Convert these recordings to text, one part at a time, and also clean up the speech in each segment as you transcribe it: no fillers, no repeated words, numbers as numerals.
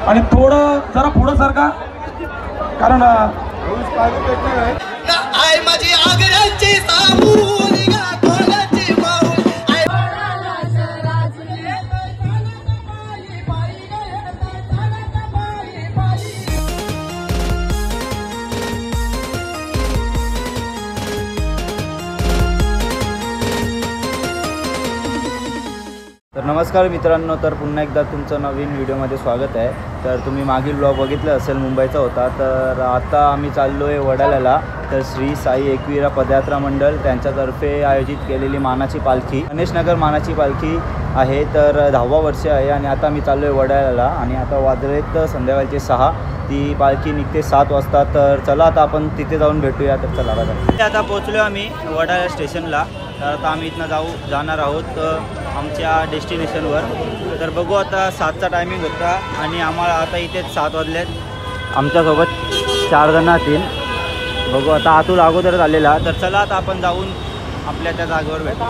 आणि थोडं जरा पुढं सरका कारण आई माझी आगळ्याची सामूली गा कोणाची माऊल तर नमस्कार मित्रांनो, तर पुन्हा एकदा तुमचं नवीन व्हिडिओमध्ये स्वागत आहे। तर तुम्ही मागील ब्लॉग बघितला असेल, मुंबईचा होता। तर आता आम्ही चाललो आहे वडाळ्याला। तर श्री साई एकविरा पदयात्रा मंडळ त्यांच्यातर्फे आयोजित केलेली मानाची पालखी, गणेशनगर मानाची पालखी आहे। तर 10वा वर्ष आहे आणि आता आम्ही चाललो आहे वडाळ्याला आणि आता वाजलेत संध्याकाळचे 6। ती पालखी निघते 7 वाजता। तर चला आता आपण तिथे जाऊन भेटूया। तर चला बघा, आता पोहोचलो आम्ही वडाळा स्टेशनला। तर आता आम्ही इथनं जाणार आहोत आमच्या डेस्टिनेशनवर। तर बघू, आता 7चा टायमिंग होता आणि आम्हाला आता इथेच 7 वाजलेत। आमच्यासोबत 4 जण असतील। बघू आता आतून अगोदरच आलेला। तर चला आता आपण जाऊन आपल्या त्या जागेवर भेटू।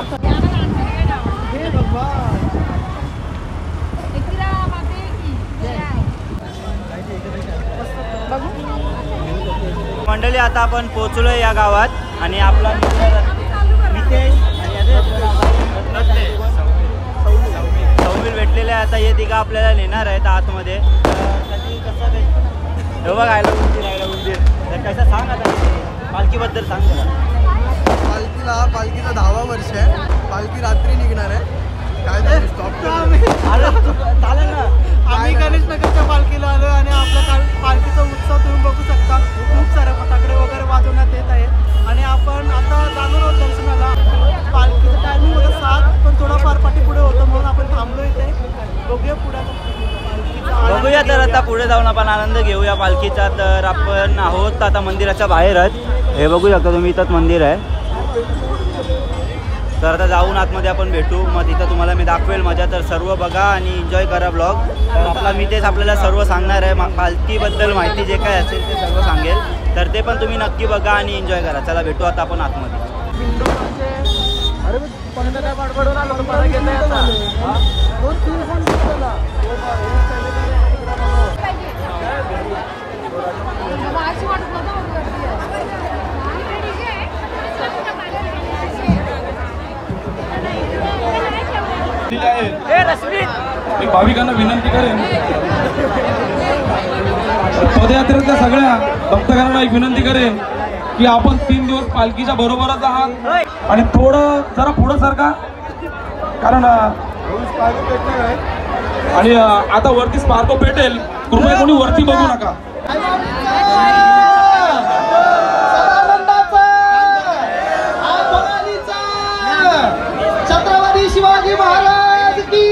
मंडळी, आता आपण पोहोचलो या गावात आणि आपला नितेश सौमिल भेटलेले आहे। आता हे तिघं आपल्याला नेणार आहेत आतमध्ये। कसं हे बघायला उंदीर तर कसं सांग आता पालखीबद्दल सांग जरा। पालखीचं 10वा वर्ष आहे। पालखी रात्री निघणार आहे। काय चालेल ना, आम्ही गणेशनगरच्या पालखीला आलो आणि आपला पालखीचा उत्सव तुम्ही बघू शकता। खूप सारे फटाकडे वगैरे वाजवण्यात येत आहेत आणि आपण आता जाणार आहोत दर्शनाला। पालखीचं टायमिंग होतं 7, पण थोडाफार पाठी पुढे होतं म्हणून आपण थांबलो इथे। बघूया पुढे बघूया। तर आता पुढे जाऊन आपण आनंद घेऊया पालखीचा। तर आपण आहोत आता मंदिराच्या बाहेरच। हे बघू शकता तुम्ही, इथंच मंदिर आहे। तर आता जाऊन आतमध्ये आपण भेटू, मग तिथं तुम्हाला मी दाखवेल मजा। तर सर्व बघा आणि एन्जॉय करा ब्लॉग। तर आपला मी तेच आपल्याला सर्व सांगणार आहे, पालखीबद्दल माहिती जे काय असेल ते सर्व सांगेल। तर ते पण तुम्ही नक्की बघा आणि एन्जॉय करा। चला भेटू आता आपण आतमध्ये। मी भाविकांना विनंती करेन, पदयात्रेतल्या सगळ्या भक्तगणांना एक विनंती करेन की आपण 3 दिवस पालखीच्या बरोबरच आहात आणि थोडं जरा पुढं सरका कारण आणि आता वरती स्पार्को पेटेल, कृपया कोणी वरती बघू नका। छत्रपती शिवाजी महाराज की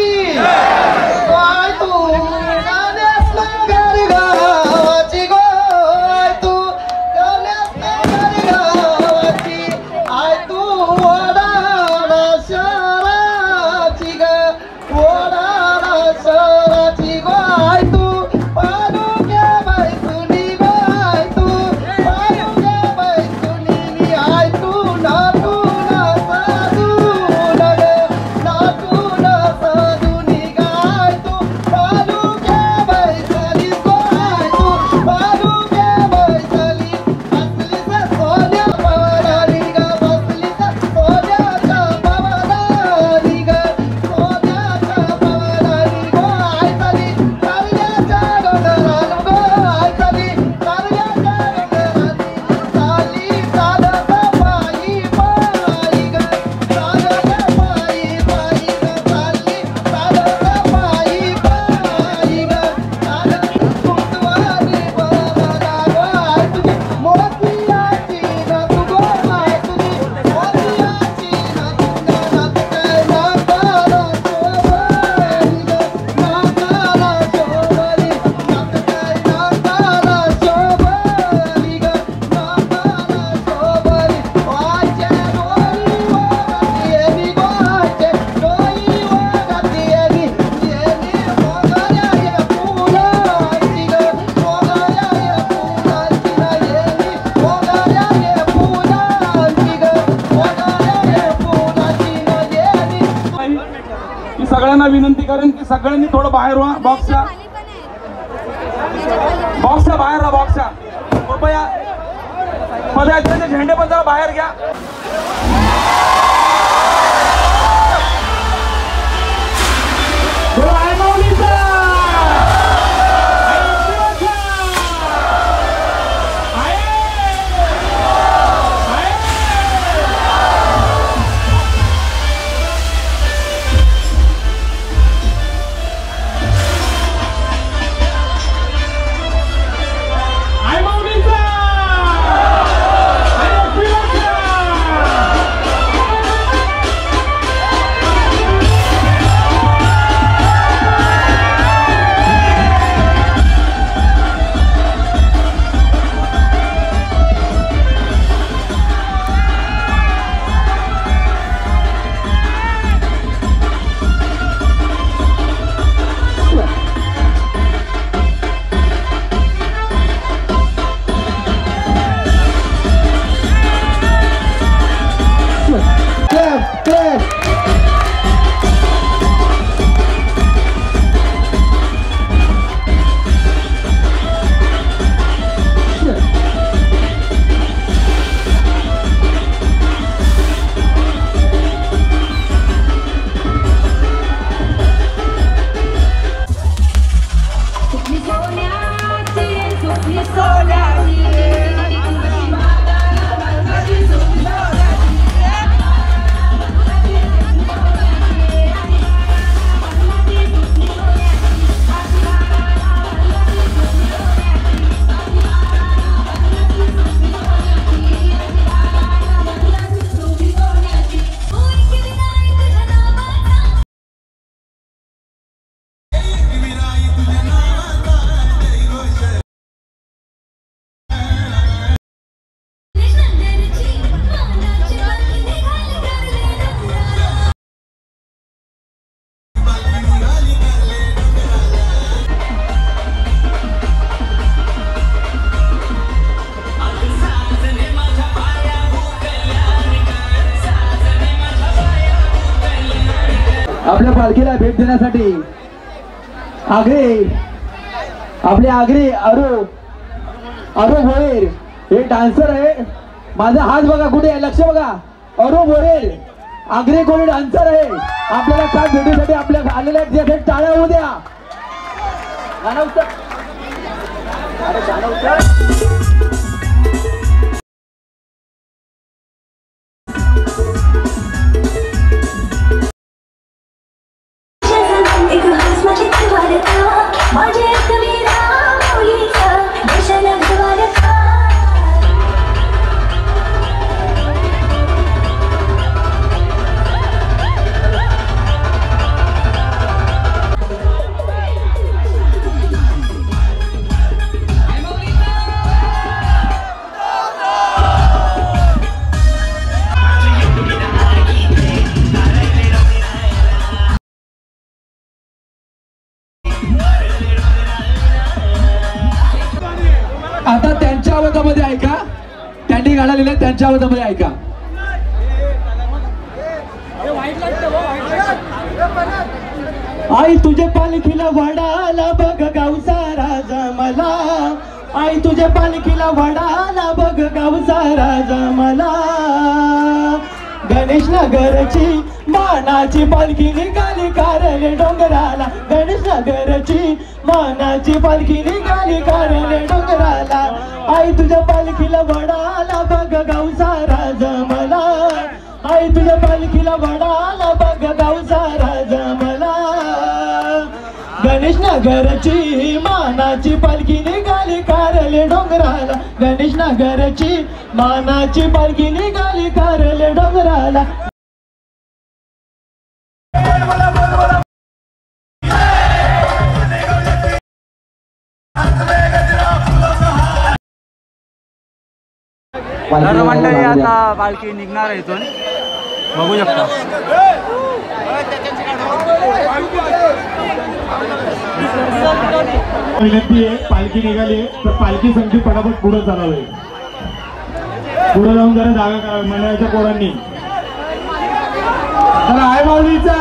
सगळ्यांना विनंती करेन की सगळ्यांनी थोडं बाहेर व्हा बॉक्सच्या। पदयात्रेचे झेंडे पण जरा बाहेर घ्या. आपल्या पालखीला भेट देण्यासाठी आपले आगरी अरू भोयर हे डान्सर आहे. माझा हात बघा कुठे आहे, लक्ष बघा. अरू भोयर आगरी कोणी डान्सर आहे. आपल्याला काय भेटीसाठी आपल्या आलेल्या आहेत टाळ्या होऊ द्या. आता त्यांच्या आवाजामध्ये ऐका, त्यांनी गाणं लिहिलं त्यांच्या आवाजामध्ये ऐका. आई तुझे पालखीला वडाला बघ गावचा राजा मला. आई तुझे पालखीला वडाला बघ गावचा राजा मला. गणेश नगरची मानाची पालखी निघाली कारले डोंगराला. गणेश नगरची मानाची पालखी निघाली कारले डोंगराला. आई तुझ्या पालखीला वडाला बघ गावचा राजा मला. आई तुझ्या पालखीला वडाला बघ गावचा राजा मला. गणेश नगरची मानाची पालखी निघाली कारले डोंगराला. गणेश नगरची मानाची पालखी निघाली कारले डोंगराला. तर मंडळी आता पालखी निघणार आहे इथून, बघू शकता. विनंती आहे, पालखी निघाली तर पालखी संगती पटापट पुढे चालावे. पुढे जाऊन जरा जागा करा मंडळाच्या पोरांनी. तर आहे माऊलीचा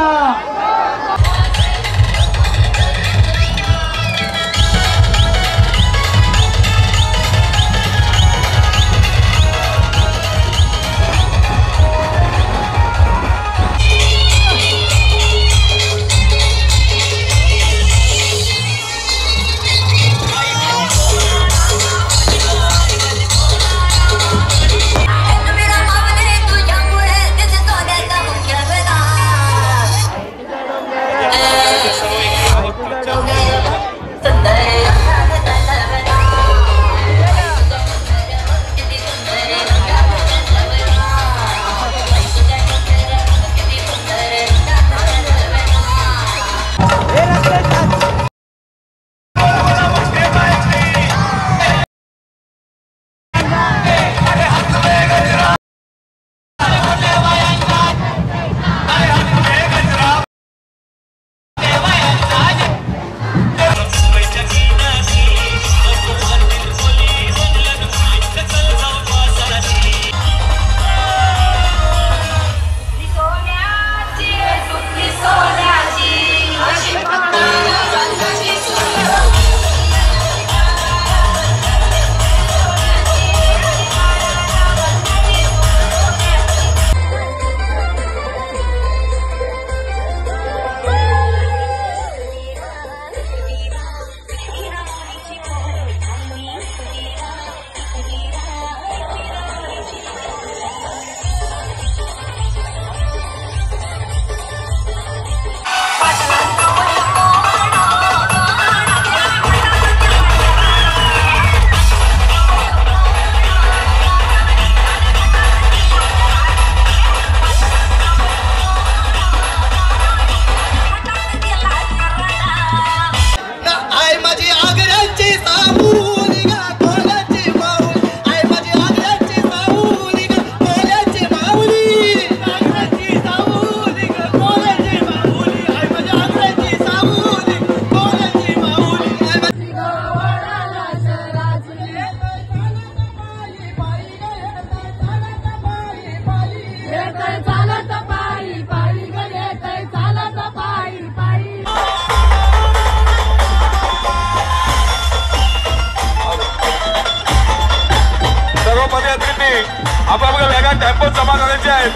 आपापल्या वेगळ्या टेम्पो जमा करायचे आहेत.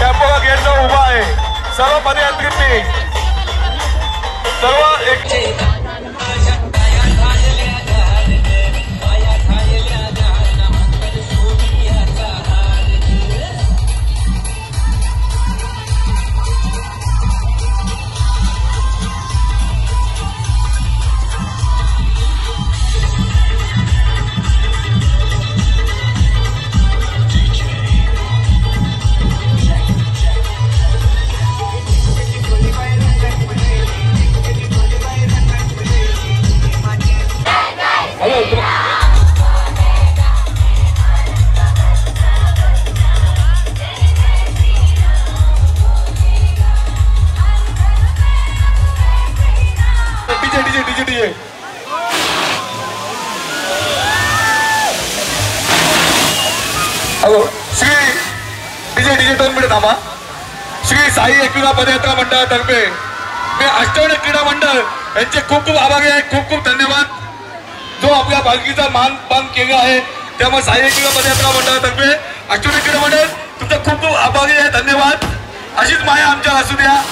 टेम्पो गेट जवळ उभा आहे. सर्व पदयात्रींनी सर्व एक डीजे 2 मिनिट थांबा. श्री साई एकविरा पदयात्रा मंडळातर्फे मी अष्टवणे क्रीडा मंडळ यांचे खूप खूप आभारी आहे. खूप खूप धन्यवाद. जो आपल्या पालखीचा मान केला आहे त्यामुळे साई एकविरा पदयात्रा मंडळातर्फे अष्टवणे क्रीडा मंडळ तुमचा खूप खूप आभारी आहे. धन्यवाद. अशीच माया आमच्या असू द्या.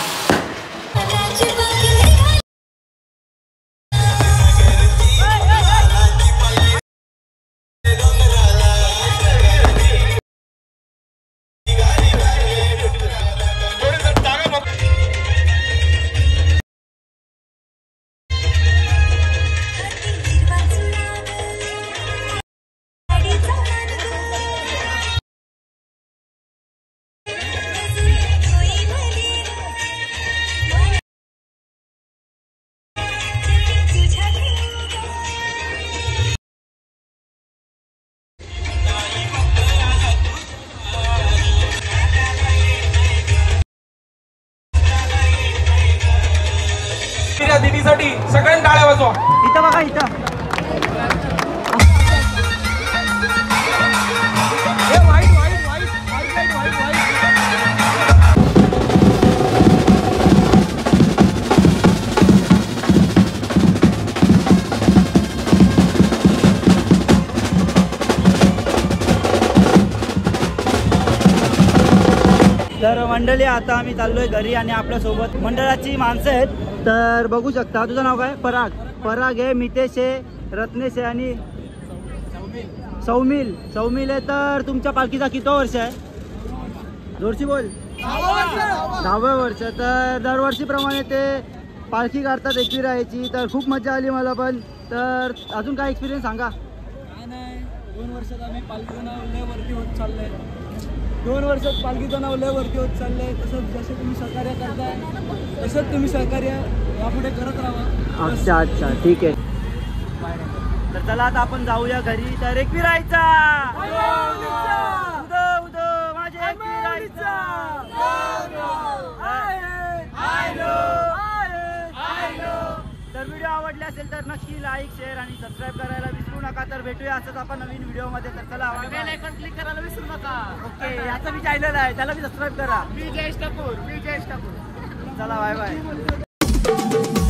दीदीसाठी सगळ्यांनी टाळ्या वाजवा. इथं बघा इथं. तर मंडळी आता आम्ही चाललोय घरी आणि आपल्यासोबत मंडळाची माणसं आहेत. तर बघू शकता. तुझं नाव काय? पराग आहे, मितेश आहे, रत्नेश आहे आणि सौमिल आहे. तर तुमच्या पालखीचा किती वर्ष आहे? जोरशी बोल. 10वं वर्ष. तर दरवर्षीप्रमाणे ते पालखी काढतात एकविरा याची. तर खूप मजा आली मला पण. तर अजून काय एक्सपिरियन्स सांगा. काय नाही, 2 वर्षात आम्ही पालखीचं नाव लय वरती होत चाललंय. 2 वर्षात पालखीचं नाव लय वरती होत चाललंय. तसंच जसं तुम्ही सहकार्य करताय तसंच तुम्ही सहकार्य यापुढे करत राहा. अच्छा ठीक आहे. तर चला आता आपण जाऊया घरी. तर एकविरायचा उदो माझ्या एकविरायचा. तर व्हिडिओ आवडले असेल तर नक्की लाईक शेअर आणि सबस्क्राईब करायला विसरू नका. तर भेटूया असंच आपण नवीन व्हिडिओमध्ये. तर चला बेल आयकॉन क्लिक करायला विसरू नका. ओके, याचं मी चॅनल आहे त्याला मी सबस्क्राईब करा. मी जयेश ठाकूर. चला बाय बाय.